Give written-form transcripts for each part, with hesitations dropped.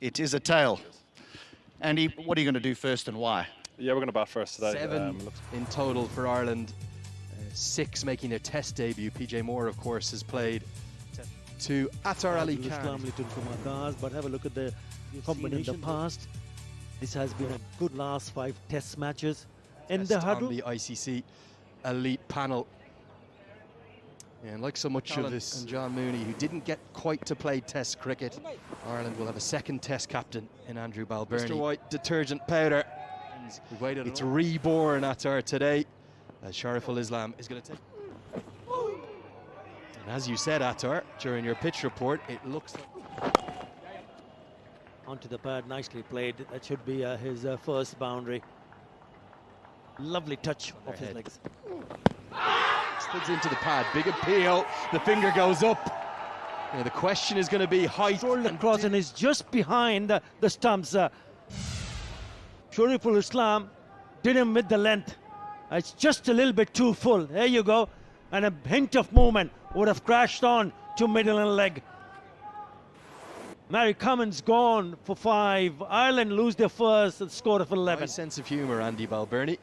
It is a tail. Andy, what are you going to do first and why? Yeah, we're going to bat first today. 7 in total for Ireland. 6 making their test debut. PJ Moore, of course, has played to Attar Ali Khan. But have a look at the combination in the past. This has been a good last 5 test matches in the huddle. On the ICC elite panel. And like so much of this, and John Mooney, who didn't get quite to play test cricket, Ireland will have a second test captain in Andrew Balbirnie. Mr. White detergent powder. It's reborn Attar today, as Shariful Islam is going to take. And as you said, Attar, during your pitch report, it looks like... Onto the pad, nicely played. That should be his first boundary. Lovely touch off his legs. Slids into the pad, big appeal, the finger goes up. Now the question is going to be height. Rolled across and is just behind the stumps. Shariful Islam did him with the length. It's just a little bit too full. There you go. And a hint of movement would have crashed on to middle and leg. Mary Cummins gone for 5. Ireland lose their first score of 11. Nice sense of humour, Andy Balbirnie.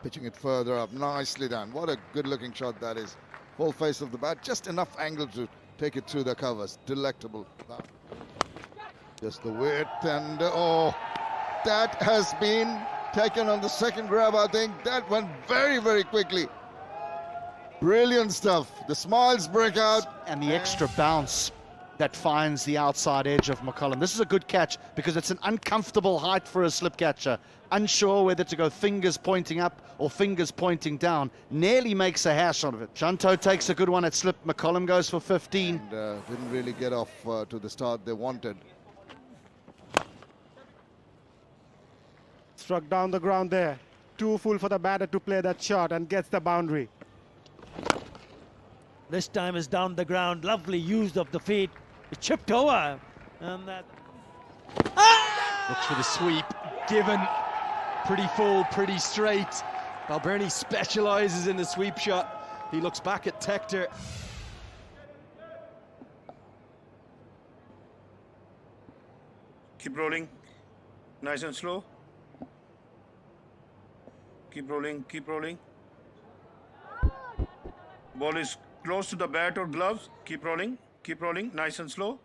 Pitching it further up, nicely done. What a good-looking shot that is. Full face of the bat, just enough angle to take it through the covers. Delectable. Just the width and oh, that has been taken on the second grab. I think that went very, very quickly. Brilliant stuff. The smiles break out. And the extra bounce that finds the outside edge of McCullum. This is a good catch because it's an uncomfortable height for a slip catcher. Unsure whether to go fingers pointing up or fingers pointing down. Nearly makes a hash out of it. Shanto takes a good one at slip. McCullum goes for 15. And, didn't really get off to the start they wanted. Struck down the ground there. Too full for the batter to play that shot and gets the boundary. This time is down the ground. Lovely use of the feet. It chipped over. And that. Looks for the sweep. Given. Pretty full, pretty straight. Balbirnie specialises in the sweep shot. He looks back at Tector. Keep rolling. Nice and slow. Keep rolling, keep rolling. Ball is close to the bat or gloves. Keep rolling, nice and slow,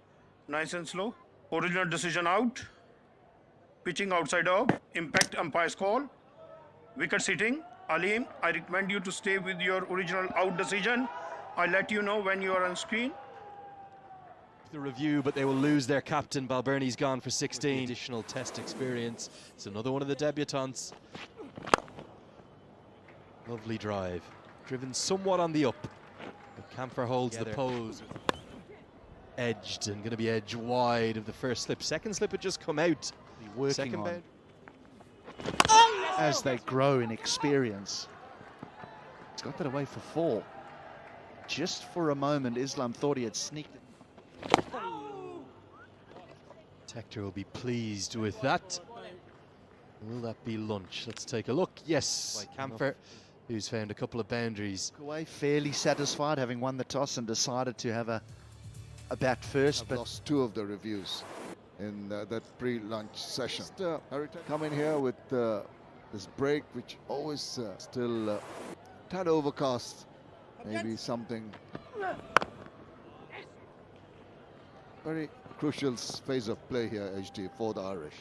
nice and slow. Original decision out. Pitching outside of, impact umpire's call. Wicket sitting. Aleem, I recommend you to stay with your original out decision. I'll let you know when you are on screen. The review, but they will lose their captain. Balbirnie's gone for 16. Additional test experience. It's another one of the debutants. Lovely drive. Driven somewhat on the up. But Camphor holds the pose. Edged and going to be edge wide of the first slip. Second slip had just come out. Working on as they grow in experience. He's got that away for 4. Just for a moment, Islam thought he had sneaked it. Tector will be pleased with that. Will that be lunch? Let's take a look. Yes, by Camphor, who's found a couple of boundaries. Away fairly satisfied, having won the toss and decided to have a bat first. But lost 2 of the reviews in that pre-lunch session. Come in here with this break, which always still tad overcast. Maybe something very crucial phase of play here, HD, for the Irish.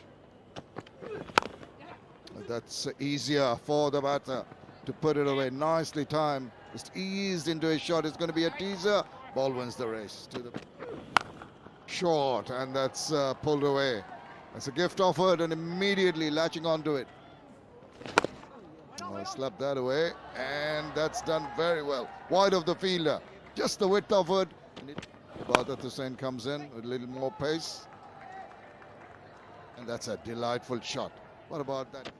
That's easier for the batter to put it away. Nicely timed. Just eased into his shot. It's going to be a teaser. Ball wins the race to the short, and that's pulled away. That's a gift offered, and immediately latching onto it. Slapped that away, and that's done very well. Wide of the fielder, just the width offered. Badr Hussain comes in with a little more pace, and that's a delightful shot. What about that?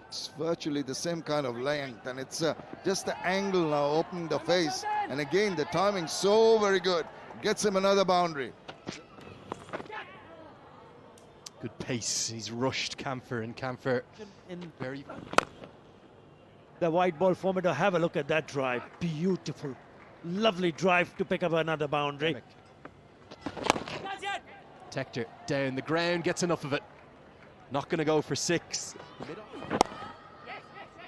It's virtually the same kind of length, and it's just the angle now opening the face, and again the timing so very good. Gets him another boundary. Good pace. He's rushed Camphor, and Camphor in very... The white ball format. Have a look at that drive. Beautiful. Lovely drive to pick up another boundary. Tector down the ground, gets enough of it. Not going to go for 6.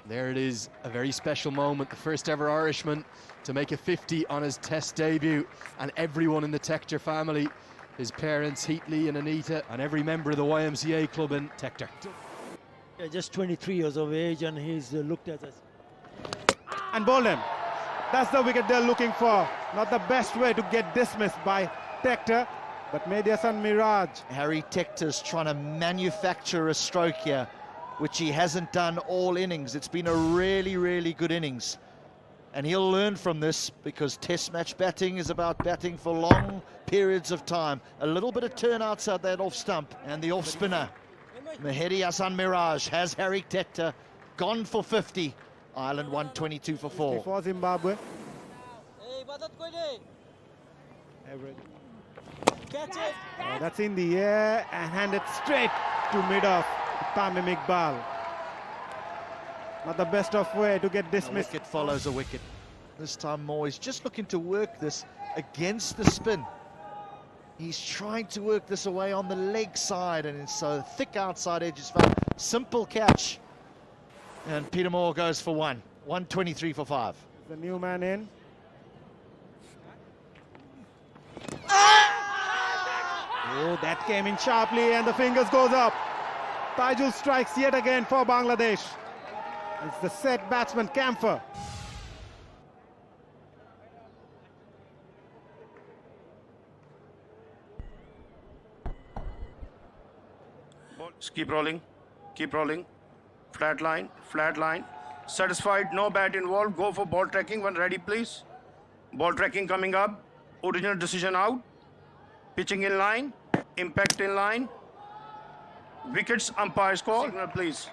There it is, a very special moment. The first ever Irishman to make a 50 on his Test debut, and everyone in the Tector family, his parents Heatley and Anita, and every member of the YMCA club in Tector. Yeah, just 23 years of age, and he's looked at as... And bowled him. That's the wicket they're looking for. Not the best way to get dismissed by Tector, but maybe some mirage. Harry Tector's trying to manufacture a stroke here, which he hasn't done all innings. It's been a really, really good innings. And he'll learn from this, because Test match batting is about batting for long periods of time. A little bit of turn outside that off stump, and the off spinner, Mahedi Hassan Mirage, has Harry Tector gone for 50. Ireland 122 for 4. For Zimbabwe. Average. Catch it! That's in the air and handed straight to mid-off. Tamim Iqbal. Not the best of way to get dismissed. A wicket follows a wicket. This time Mooj just looking to work this against the spin. He's trying to work this away on the leg side, and it's so thick outside edge is found. Simple catch. And Peter Moore goes for 1. 123 for 5. The new man in. Oh, that came in sharply, and the fingers goes up. Taijul strikes yet again for Bangladesh. It's the set batsman Camphor. Keep rolling, keep rolling. Flat line, flat line. Satisfied, no bat involved. Go for ball tracking when ready, please. Ball tracking coming up. Original decision out. Pitching in line. Impact in line. Wickets, umpire's call. Signal, please.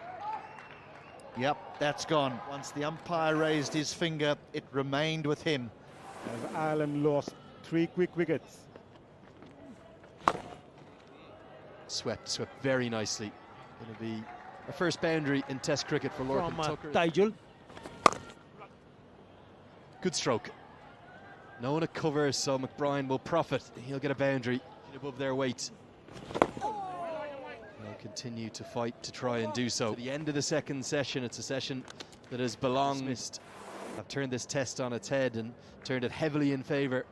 Yep, that's gone. Once the umpire raised his finger, it remained with him. As Ireland lost 3 quick wickets. Swept very nicely. Going to be a first boundary in Test cricket for Lorcan From Tucker. Taijul. Good stroke. No one to cover, so McBride will profit. He'll get a boundary above their weight. They'll continue to fight to try and do so. At the end of the second session, it's a session that has belonged. I've turned this Test on its head and turned it heavily in favour.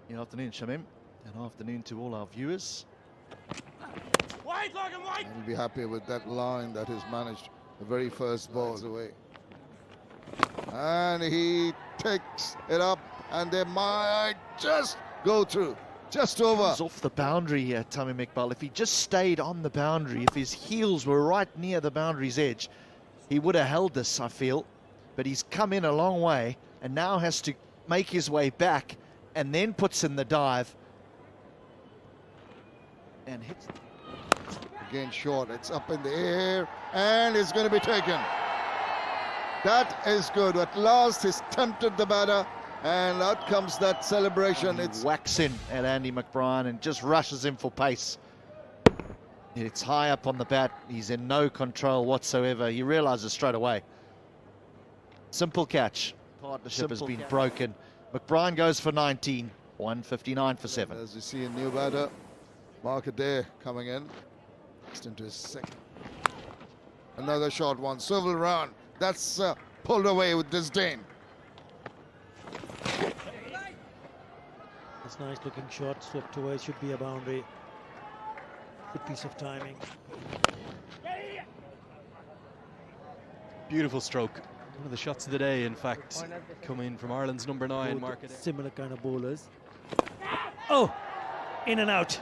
Good afternoon, Shamim. Good afternoon to all our viewers. He'll be happy with that line that is managed. The very first ball away. And he takes it up, and they might just go through. Just over. He's off the boundary here, Tamim Iqbal. If he just stayed on the boundary, if his heels were right near the boundary's edge, he would have held this, I feel. But he's come in a long way and now has to make his way back, and then puts in the dive and hits. Again short, it's up in the air, and it's going to be taken. That is good. At last he's tempted the batter, and out comes that celebration. It's whacks in at Andy McBride and just rushes him for pace. It's high up on the bat. He's in no control whatsoever. He realizes straight away. Simple catch. Partnership has been broken. McBride goes for 19. 159 for 7. As you see, a new batter, Mark Adair, coming in. Just into his second. Another short one. Swivel round. That's pulled away with disdain. It's nice looking shot, swept away, should be a boundary. Good piece of timing. Beautiful stroke. One of the shots of the day, in fact, coming from Ireland's number 9, Mark Adair. Similar kind of bowlers. Oh, in and out.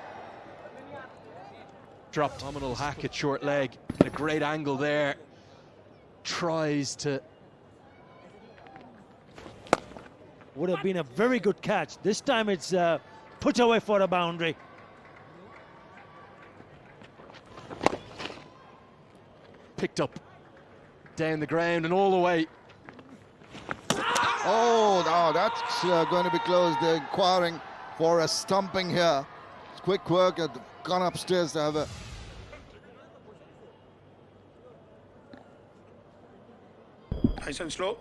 Dropped. Phenomenal hack at short leg. At a great angle there. Tries to. Would have been a very good catch. This time it's put away for a boundary. Picked up. Down the ground and all the way. Oh, no, that's going to be close. They're inquiring for a stumping here. It's quick work. They've gone upstairs to have a... Nice and slow.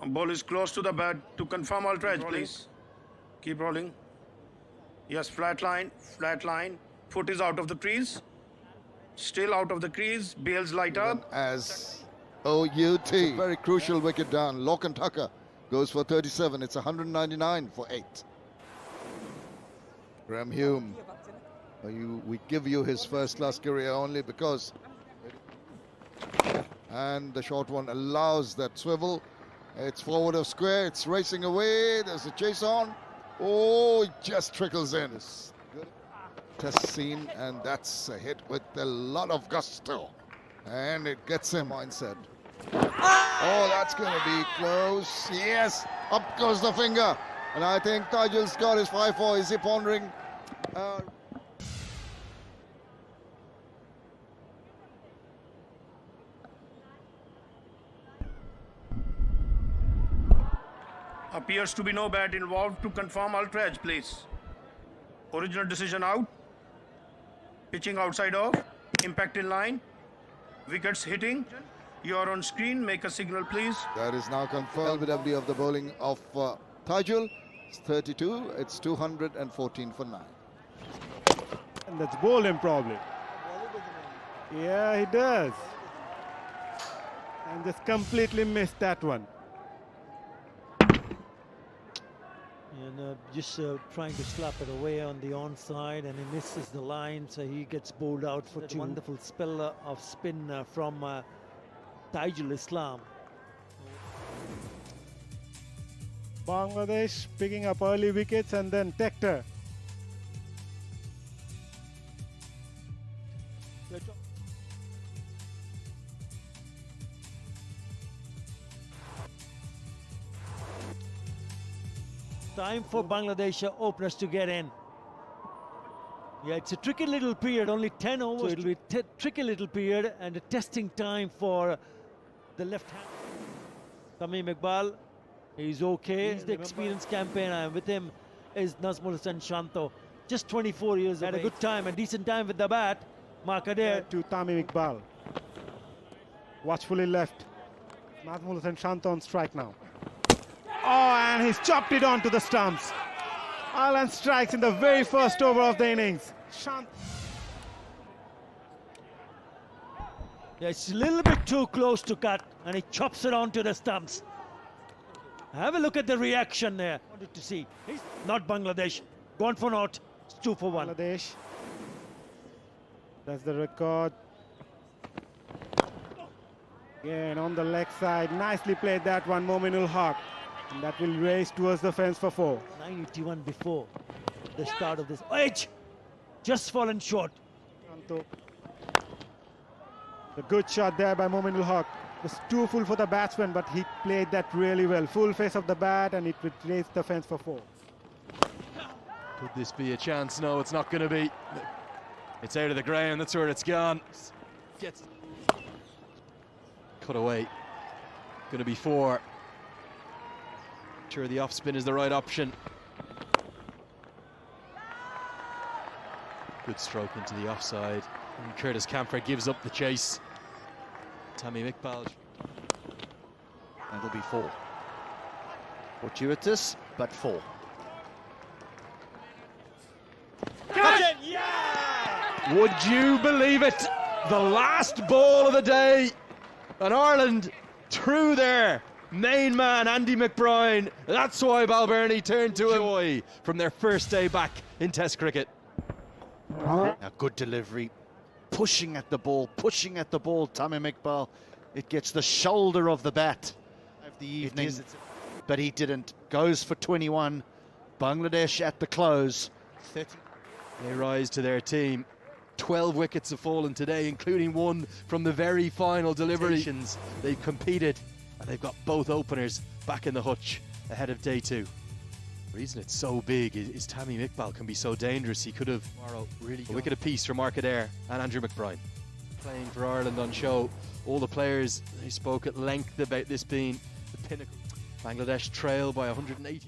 Ball is close to the bat. To confirm all tries, please. Keep rolling. Yes, flat line, flat line. Foot is out of the crease. Still out of the crease. Bails light up. As OUT. It's a very crucial wicket down. Lock and Tucker goes for 37. It's 199 for 8. Graham Hume. We give you his first-class career only because... And the short one allows that swivel. It's forward of square. It's racing away. There's a chase on. Oh, it just trickles in. Test scene, and that's a hit with a lot of gusto. And it gets him mindset. Oh, that's going to be close. Yes, up goes the finger. And I think Tajul's got his 5-4. Is he pondering? Appears to be no bat involved. To confirm ultra edge, please. Original decision out. Pitching outside off. Impact in line. Wickets hitting. You are on screen. Make a signal, please. That is now confirmed. LBW of the bowling of Tajul. It's 32. It's 214 for 9. And that's bowled him probably. Yeah, he does. And just completely missed that one. And just trying to slap it away on the onside, and he misses the line, so he gets bowled out for 2. Wonderful spell of spin from Tajul Islam. Bangladesh picking up early wickets, and then Tector. Time for Bangladesh openers to get in. Yeah, it's a tricky little period, only 10 overs. So it'll be a tricky little period and a testing time for the left hand. Tamim Iqbal, he's okay. He's the experienced campaigner, and with him is Nazmul Hussain Shanto. Just 24 years old. Had a good time and decent time with the bat. Markader To Tamim Iqbal. Watchfully left. Nazmul Hussain Shanto on strike now. Oh, and he's chopped it onto the stumps. Ireland strikes in the very first over of the innings. Yeah, it's a little bit too close to cut, and he chops it onto the stumps. Have a look at the reaction there. Wanted to see. He's not Bangladesh. Gone for naught. It's 2 for 1. Bangladesh. That's the record. Again on the leg side. Nicely played that one, Mominul Haq. And that will race towards the fence for 4. 981 before the start of this. Edge! Just fallen short. The good shot there by Mominul Haq. Was too full for the batsman, but he played that really well. Full face of the bat, and it would raise the fence for 4. Could this be a chance? No, it's not going to be. It's out of the ground. That's where it's gone. Gets cut away. Going to be 4. Sure, the off spin is the right option. Good stroke into the offside. And Curtis Camphor gives up the chase. Tamim Iqbal. That'll be 4. Fortuitous, but 4. Yeah! Would you believe it? The last ball of the day. And Ireland through their main man, Andy McBride. That's why Balbirnie turned to joy from their first day back in Test cricket. Now, good delivery. Pushing at the ball, Tamim Iqbal. It gets the shoulder of the bat of the evening, but he didn't. Goes for 21. Bangladesh at the close. 30. They rise to their team. 12 wickets have fallen today, including one from the very final delivery. They've competed, and they've got both openers back in the hutch ahead of day 2. The reason it's so big is Tamim Iqbal can be so dangerous. He could have really a wicket apiece for Markader and Andrew McBride. Playing for Ireland on show. All the players, they spoke at length about this being the pinnacle. Bangladesh trail by 180.